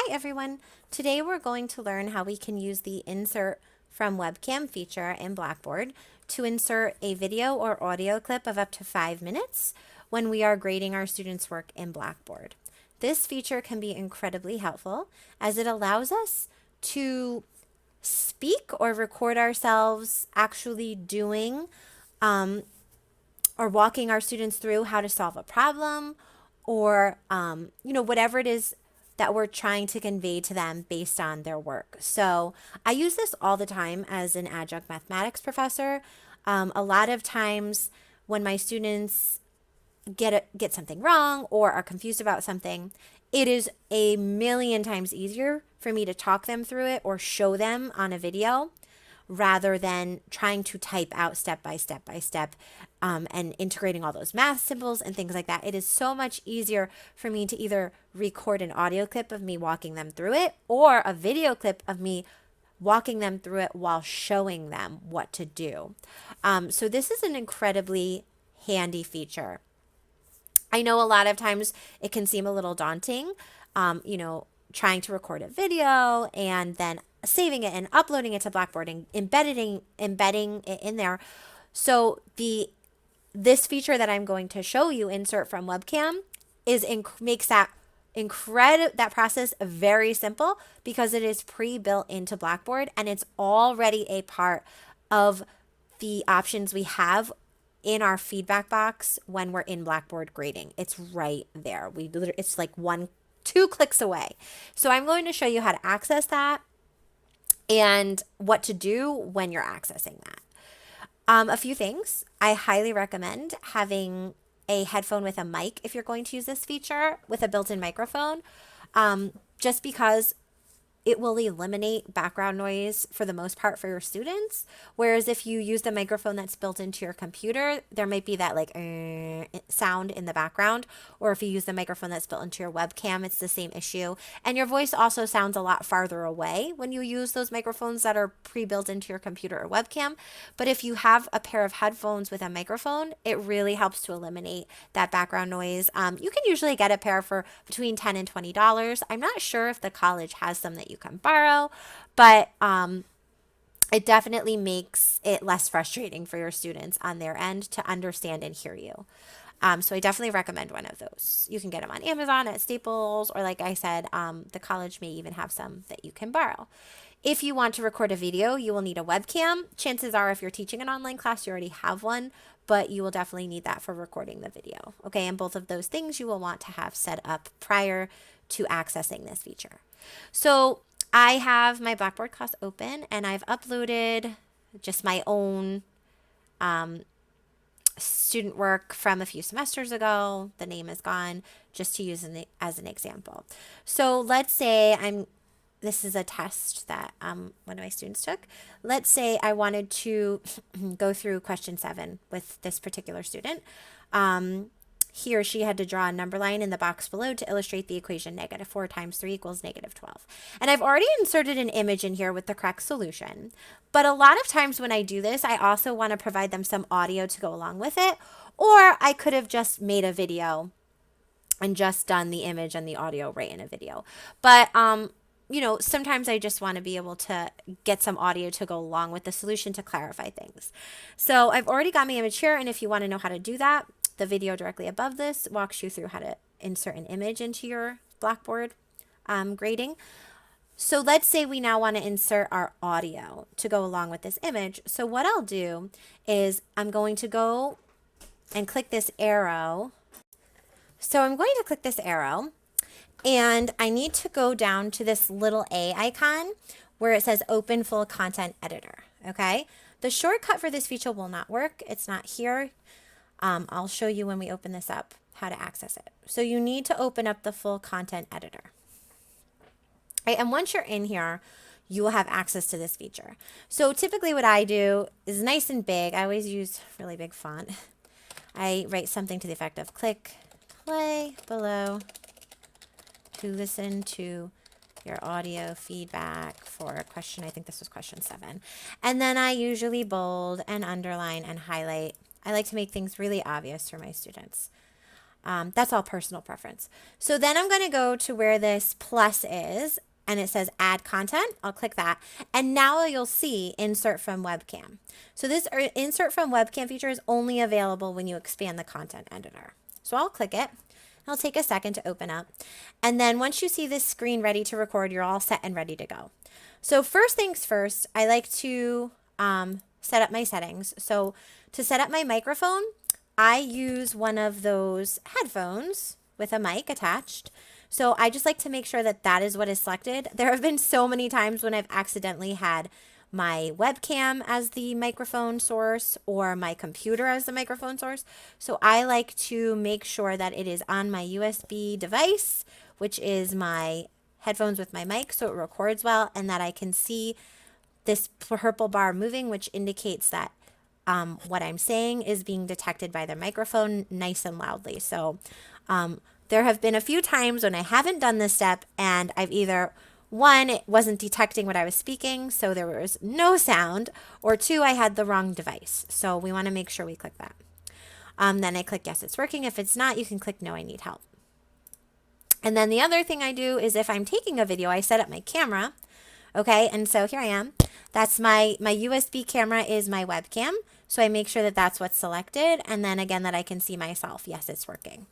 Hi everyone. Today we're going to learn how we can use the Insert from Webcam feature in Blackboard to insert a video or audio clip of up to 5 minutes when we are grading our students' work in Blackboard. This feature can be incredibly helpful as it allows us to speak or record ourselves actually doing or walking our students through how to solve a problem or whatever it is that we're trying to convey to them based on their work. So I use this all the time as an adjunct mathematics professor. A lot of times when my students get something wrong or are confused about something, it is a million times easier for me to talk them through it or show them on a video rather than trying to type out step by step by step and integrating all those math symbols and things like that. It is so much easier for me to either record an audio clip of me walking them through it or a video clip of me walking them through it while showing them what to do. So this is an incredibly handy feature. I know a lot of times it can seem a little daunting, trying to record a video and then saving it and uploading it to Blackboard and embedding it in there. So this feature that I'm going to show you, Insert from Webcam, makes that process very simple because it is pre-built into Blackboard and it's already a part of the options we have in our feedback box when we're in Blackboard grading. It's right there. It's like 2 clicks away. So I'm going to show you how to access that and what to do when you're accessing that. A few things. I highly recommend having a headphone with a mic if you're going to use this feature with a built-in microphone, just because it will eliminate background noise for the most part for your students. Whereas if you use the microphone that's built into your computer, there might be that sound in the background. Or if you use the microphone that's built into your webcam, it's the same issue. And your voice also sounds a lot farther away when you use those microphones that are pre-built into your computer or webcam. But if you have a pair of headphones with a microphone, it really helps to eliminate that background noise. You can usually get a pair for between $10 and $20. I'm not sure if the college has some that you can borrow, but it definitely makes it less frustrating for your students on their end to understand and hear you. So I definitely recommend one of those. You can get them on Amazon, at Staples, or like I said, the college may even have some that you can borrow. If you want to record a video, you will need a webcam. Chances are if you're teaching an online class, you already have one, but you will definitely need that for recording the video. Okay, and both of those things you will want to have set up prior to accessing this feature. So I have my Blackboard class open and I've uploaded just my own student work from a few semesters ago. The name is gone, just to use as an example. So let's say this is a test that one of my students took. Let's say I wanted to go through question 7 with this particular student. He or she had to draw a number line in the box below to illustrate the equation -4 times 3 equals -12. And I've already inserted an image in here with the correct solution. But a lot of times when I do this, I also want to provide them some audio to go along with it. Or I could have just made a video and just done the image and the audio right in a video. But sometimes I just want to be able to get some audio to go along with the solution to clarify things. So I've already got my image here, and if you want to know how to do that, the video directly above this walks you through how to insert an image into your Blackboard grading. So let's say we now want to insert our audio to go along with this image. So what I'll do is I'm going to go and click this arrow. So I'm going to click this arrow. And I need to go down to this little A icon where it says Open Full Content Editor, okay? The shortcut for this feature will not work. It's not here. I'll show you when we open this up how to access it. So you need to open up the Full Content Editor. Right? And once you're in here, you will have access to this feature. So typically what I do is nice and big. I always use really big font. I write something to the effect of click play below to listen to your audio feedback for a question. I think this was question 7. And then I usually bold and underline and highlight. I like to make things really obvious for my students. That's all personal preference. So then I'm going to go to where this plus is, and it says add content. I'll click that. And now you'll see insert from webcam. So this insert from webcam feature is only available when you expand the content editor. So I'll click it. It'll take a second to open up. And then once you see this screen ready to record, you're all set and ready to go. So first things first, I like to set up my settings. So to set up my microphone, I use one of those headphones with a mic attached. So I just like to make sure that that is what is selected. There have been so many times when I've accidentally had my webcam as the microphone source or my computer as the microphone source. So I like to make sure that it is on my USB device, which is my headphones with my mic, so it records well, and that I can see this purple bar moving, which indicates that what I'm saying is being detected by the microphone nice and loudly. So there have been a few times when I haven't done this step and I've either, one, it wasn't detecting what I was speaking, so there was no sound, or two, I had the wrong device. So we want to make sure we click that. Then I click yes, it's working. If it's not, you can click no, I need help. And then the other thing I do is if I'm taking a video, I set up my camera. Okay, and so here I am. That's my USB camera is my webcam. So I make sure that that's what's selected. And then again, that I can see myself. Yes, it's working.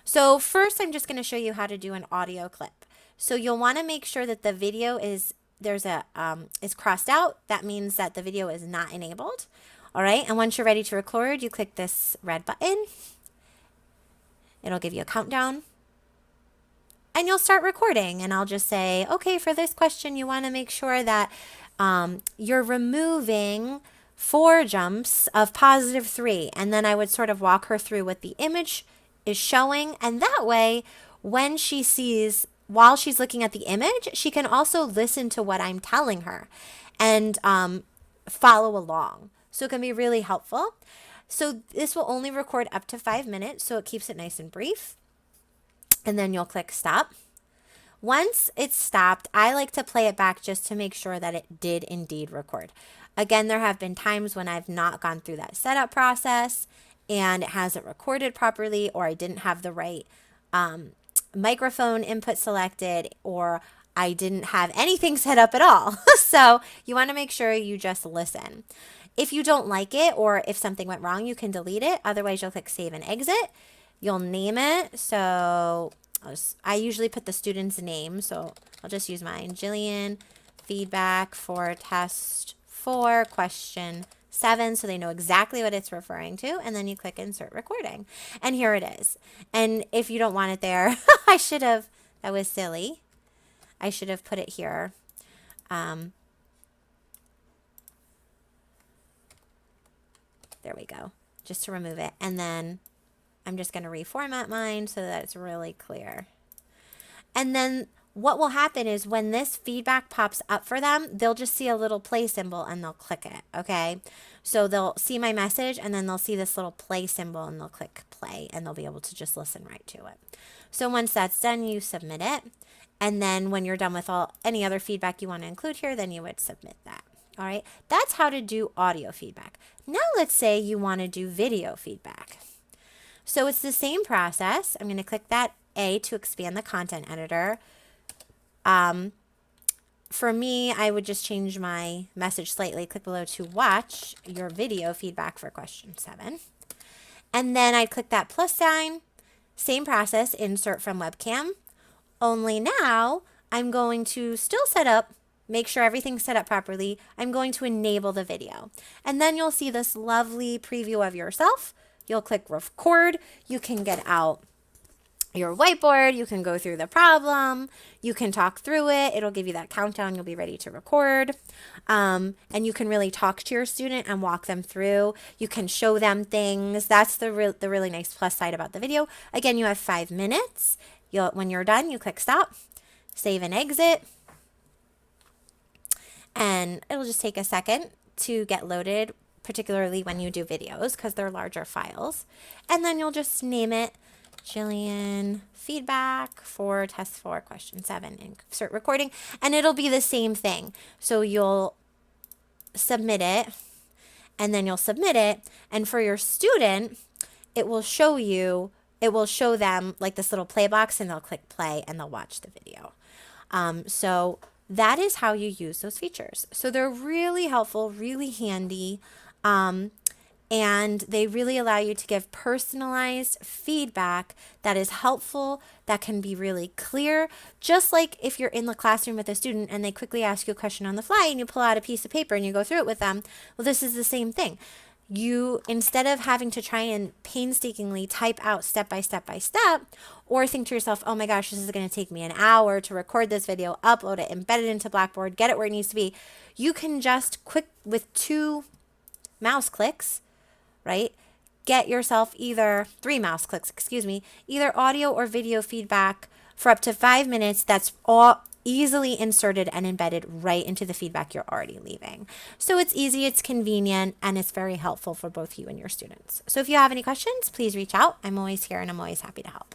So first, I'm just going to show you how to do an audio clip. So you'll want to make sure that the video is crossed out. That means that the video is not enabled. All right, and once you're ready to record, you click this red button. It'll give you a countdown. And you'll start recording, and I'll just say, okay, for this question, you want to make sure that you're removing 4 jumps of +3. And then I would sort of walk her through what the image is showing. And that way, when she sees, while she's looking at the image, she can also listen to what I'm telling her and follow along. So it can be really helpful. So this will only record up to 5 minutes, so it keeps it nice and brief. And then you'll click stop. Once it's stopped, I like to play it back just to make sure that it did indeed record. Again, there have been times when I've not gone through that setup process and it hasn't recorded properly, or I didn't have the right microphone input selected, or I didn't have anything set up at all. So you want to make sure you just listen. If you don't like it, or if something went wrong, you can delete it. Otherwise, you'll click save and exit. You'll name it. So I usually put the student's name. So I'll just use mine. Jillian, feedback for test 4, question 7. So they know exactly what it's referring to. And then you click insert recording. And here it is. And if you don't want it there, that was silly. I should have put it here. There we go. Just to remove it. And then I'm just going to reformat mine so that it's really clear. And then what will happen is when this feedback pops up for them, they'll just see a little play symbol and they'll click it, okay? So they'll see my message and then they'll see this little play symbol and they'll click play and they'll be able to just listen right to it. So once that's done, you submit it. And then when you're done with any other feedback you want to include here, then you would submit that. All right, that's how to do audio feedback. Now let's say you want to do video feedback. So it's the same process. I'm going to click that A to expand the content editor. For me, I would just change my message slightly. Click below to watch your video feedback for question 7. And then I'd click that plus sign. Same process, insert from webcam. Only now I'm going to still set up, make sure everything's set up properly. I'm going to enable the video. And then you'll see this lovely preview of yourself. You'll click record. You can get out your whiteboard. You can go through the problem. You can talk through it. It'll give you that countdown. You'll be ready to record. And you can really talk to your student and walk them through. You can show them things. That's the really nice plus side about the video. Again, you have 5 minutes. When you're done, you click stop, save and exit. And it'll just take a second to get loaded, particularly when you do videos because they're larger files. And then you'll just name it Jillian feedback for test 4, question 7, and start recording. And it'll be the same thing. So you'll submit it, and then you'll submit it. And for your student, it will show you it will show them like this little play box, and they'll click play and they'll watch the video. So that is how you use those features. So they're really helpful, really handy, and they really allow you to give personalized feedback that is helpful, that can be really clear. Just like if you're in the classroom with a student and they quickly ask you a question on the fly and you pull out a piece of paper and you go through it with them, well, this is the same thing. You, instead of having to try and painstakingly type out step by step by step, or think to yourself, oh my gosh, this is going to take me an hour to record this video, upload it, embed it into Blackboard, get it where it needs to be, you can just with 2 mouse clicks, right? Get yourself either 3 mouse clicks, either audio or video feedback for up to 5 minutes that's all easily inserted and embedded right into the feedback you're already leaving. So it's easy, it's convenient, and it's very helpful for both you and your students. So if you have any questions, please reach out. I'm always here and I'm always happy to help.